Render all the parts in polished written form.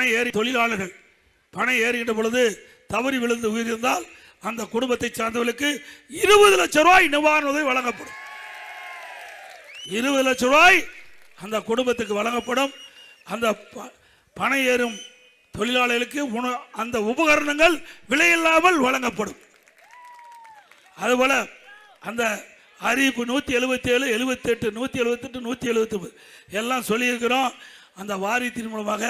பணம் ஏறி தொழிலாளர்கள் பணம் ஏறுகின்ற பொழுது தவறி விழுந்து உயிரிழந்தால் அந்த குடும்பத்தை சார்ந்தவர்களுக்கு 20 லட்சம் ரூபாய் நிவாரண உதவி வழங்கப்படும். 20 லட்சம் ரூபாய் அந்த குடும்பத்துக்கு வழங்கப்படும். அந்த பணம் ஏறும் தொழிலாளர்களுக்கு அந்த உபகரணங்கள் விலையில்லாமல் வழங்கப்படும். அதுபோல அந்த அறிவிப்பு 177, 78, 178, 179 எல்லாம் சொல்லியிருக்கிறோம். அந்த வாரியத்தின் மூலமாக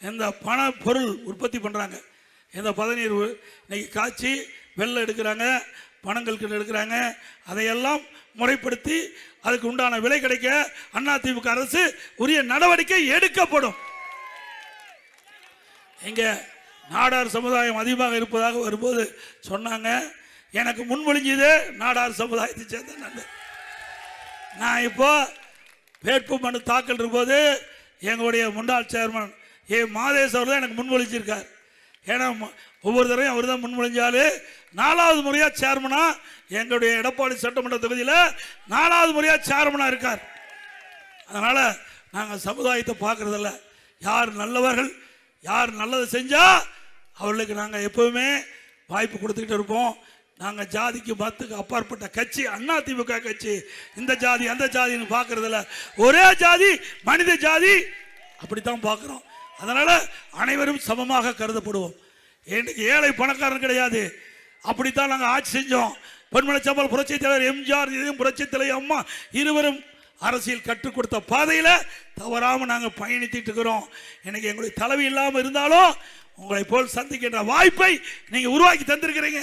இந்த பண பொருள் உற்பத்தி பண்ணுறாங்க. இந்த பதநீர் இன்னைக்கு காய்ச்சி வெள்ளம் எடுக்கிறாங்க, பணங்கள் எடுக்கிறாங்க. அதையெல்லாம் முறைப்படுத்தி அதுக்கு உண்டான விலை கிடைக்க அதிமுக அரசு உரிய நடவடிக்கை எடுக்கப்படும். இங்க நாடார் சமுதாயம் அதிகமாக இருப்பதாக வரும்போது சொன்னாங்க, எனக்கு முன்மொழிஞ்சது நாடார் சமுதாயத்தை சேர்ந்த நல்லது. நான் இப்போ வேட்பு மனு தாக்கல் இருக்கும்போது எங்களுடைய முன்னாள் சேர்மன் மாதேஷ் அவர் தான் எனக்கு முன்மொழிஞ்சிருக்கார். ஏன்னா ஒவ்வொரு தடவையும் அவர் தான் முன்மொழிஞ்சாலும் 4வது முறையாக சேர்மனா எங்களுடைய எடப்பாடி சட்டமன்ற தொகுதியில் 4வது முறையாக சேர்மனா இருக்கார். அதனால நாங்கள் சமுதாயத்தை பார்க்கறதில்ல. யார் நல்லவர்கள், யார் நல்லது செஞ்சா அவர்களுக்கு நாங்கள் எப்பவுமே வாய்ப்பு கொடுத்துக்கிட்டு இருப்போம். நாங்கள் ஜாதிக்கு மதத்துக்கு அப்பாற்பட்ட கட்சி அதிமுக கட்சி. இந்த ஜாதி அந்த ஜாதின்னு பார்க்கறதில்ல. ஒரே ஜாதி மனித ஜாதி, அப்படித்தான் பார்க்குறோம். அதனால அனைவரும் சமமாக கருதப்படுவோம். இன்னைக்கு ஏழை பணக்காரன் கிடையாது. அப்படித்தான் நாங்கள் ஆட்சி செஞ்சோம். பொன்மலை சம்பல் புரட்சி தலைவர் எம்ஜிஆர், புரட்சி தலைவர் அம்மா இருவரும் அரசியல் கற்றுக் கொடுத்த பாதையில் தவறாமல் நாங்கள் பயணித்துட்டு இருக்கிறோம். இன்னைக்கு எங்களுடைய தலைவி இல்லாமல் இருந்தாலும் உங்களை போல் சந்திக்கின்ற வாய்ப்பை நீங்கள் உருவாக்கி தந்திருக்கிறீங்க.